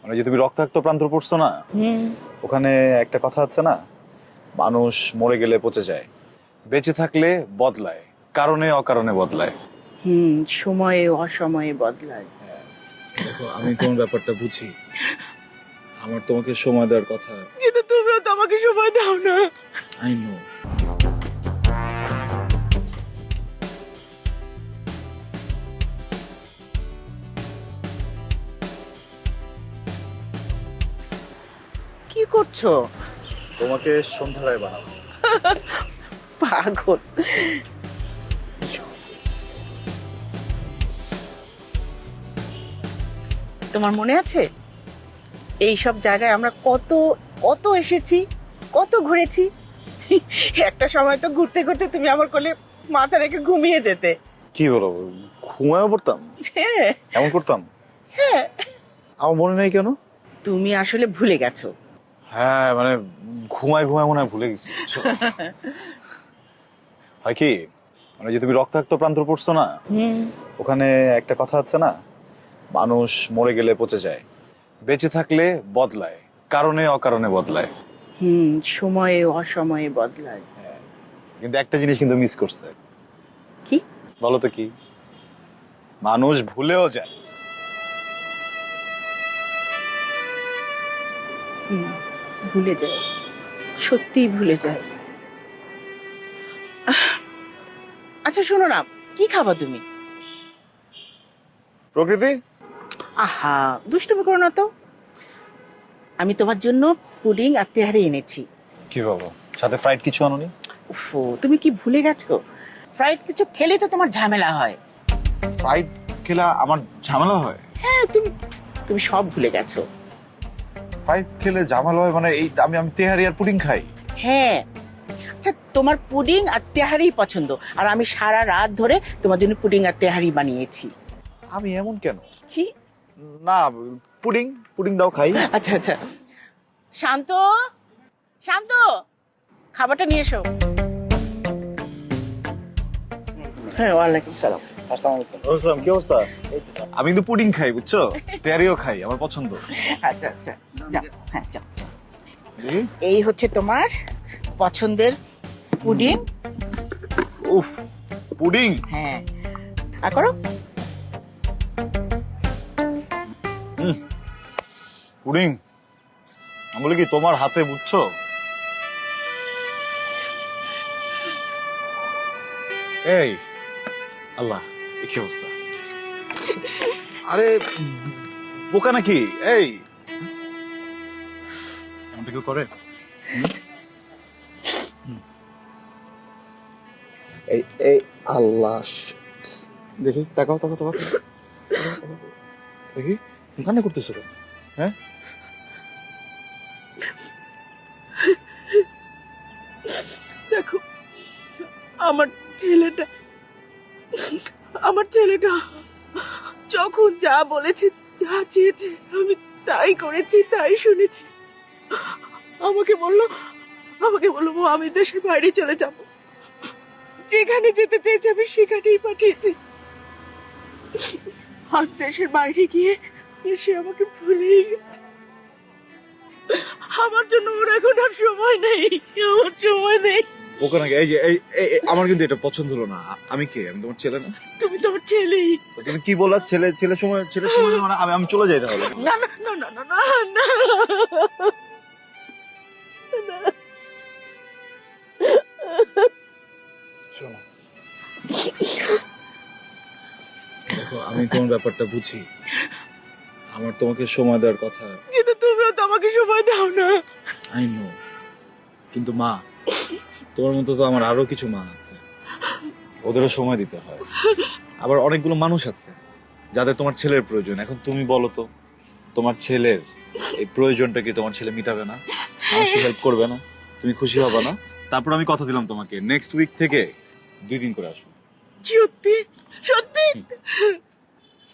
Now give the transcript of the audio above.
মানে যে তুমি রক্তাক্ত প্রান্তর পড়ছো না, ওখানে একটা কথা আছে না, মানুষ মরে গেলে পচে যায়, বেঁচে থাকলে বদলায়, কারণে অকারণে বদলায়। সময়ে অসময়ে বদলায়। দেখো আমি তোমার ব্যাপারটা বুঝি, আমার তোমাকে সময় দেওয়ার কথা। কিন্তু তুমিও তো আমাকে সময় দাও না। I know. কি করছো? তোমাকে সন্ধ্যায় বানাবো। পাগল। তোমার মনে আছে এই সব জায়গায় আমরা কত কত এসেছি, কত ঘুরেছি? একটা সময় তো ঘুরতে ঘুরতে তুমি আমার কোলে মাথা রেখে ঘুমিয়ে যেতে। কি বলো, ঘুমায়ও পড়তাম? হ্যাঁ এমন করতাম? হ্যাঁ। আমার মনে নেই কেন? তুমি আসলে ভুলে গেছো। হ্যাঁ মানে ঘুমায় ঘুমায় মনে হয় ভুলে গেছি, বুঝছো? হয় কি, মানে যে তুমি রক্তাক্ত প্রান্তর পড়ছো না, ওখানে একটা কথা আছে না, মানুষ মরে গেলে পচে যায়, বেঁচে থাকলে বদলায়, কারণে অকারণে বদলায়। সময়ে অসময়ে বদলায়। কিন্তু একটা জিনিস কিন্তু মিস করছে। কি? বলো তো কি? মানুষ ভুলেও যায়। ভুলে যায়, সত্যিই ভুলে যায়। আচ্ছা শোনো না, কি খাবা তুমি? প্রকৃতি, আহা, দুষ্টুমি করো না তো। আমি তোমার জন্য পুডিং আর তেহারি এনেছি। কি বলো, সাথে ফ্রাইড কিছু আনোনি? উফো, তুমি কি ভুলে গেছো? ফ্রাইড কিছু খেলে তো তোমার ঝামেলা হয়। ফ্রাইড খেলে আমার ঝামেলা হয়? হ্যাঁ, তুমি তুমি সব ভুলে গেছো। ফ্রাইড খেলে ঝামেলা হয় মানে এই আমি আমি তেহারি আর পুডিং খাই। হ্যাঁ, আচ্ছা তোমার পুডিং আর তেহারি পছন্দ, আর আমি সারা রাত ধরে তোমার জন্য পুডিং আর তেহারি বানিয়েছি। আমি এমন কেন? কি? না, পুডিং পুডিং দাও খাই। আচ্ছা আচ্ছা, শান্ত শান্ত, খাবারটা নিয়ে এসো। হ্যাঁ, ওয়ালাইকুম সালাম। আসসালাম, কি অবস্থা? আমি কিন্তু পুডিং খাই, বুঝছো, তেহারিও খাই, আমার পছন্দ। আচ্ছা আচ্ছা, যাও, হ্যাঁ যাও। এই হচ্ছে তোমার পছন্দের পুডিং। উফ, পুডিং। হ্যাঁ, আর করো। পুডিং আমি বলি কি, তোমার হাতে, বুঝছো, এই আল্লাহ, এ কি অবস্থা? আরে বোকা নাকি? এই এমনটা কেউ করে? এই এই আল্লাহ, দেখি, তাকাও তাকাও তাকাও, দেখি কান্না করতেছো কেন? হ্যাঁ, দেখো, আমার ছেলেটা আমার ছেলেটা যখন যা বলেছে, যা চেয়েছে, আমি তাই করেছি, তাই শুনেছি। আমাকে বললো "মা, আমি দেশের বাইরে চলে যাব। যেখানে যেতে চেয়েছে আমি সেখানেই পাঠিয়েছি। আর দেশের বাইরে গিয়ে সে আমাকে ভুলেই গেছে। আমার জন্য ওর এখন আর সময় নেই, আমার সময় নেই। বোকা নাকি? এই যে আমার কিন্তু এটা পছন্দ হলো না। আমি কে? আমি তোমার ছেলে না? তুমি তো আমার ছেলেই। তো তুমি কি বললা, ছেলে সময় মানে আমি চলে যাই তাহলে? না না না না না না না। শোনো, দেখো আমি তোমার ব্যাপারটা বুঝি, আমার তোমাকে সময় দেওয়ার কথা। কিন্তু তুমিও তো আমাকে সময় দাও না। আই নো, কিন্তু মা, তোমার মতো তো আমার আরো কিছু মা আছে, ওদেরও সময় দিতে হয়। আবার অনেকগুলো মানুষ আছে যাদের তোমার ছেলের প্রয়োজন। এখন তুমি বলো তো, তোমার ছেলের এই প্রয়োজনটা কি তোমার ছেলে মিটাবে না? মানুষকে হেল্প করবে না? তুমি খুশি হবে না? তারপর আমি কথা দিলাম তোমাকে, নেক্সট উইক থেকে 2 দিন করে আসবো। সত্যি সত্যি?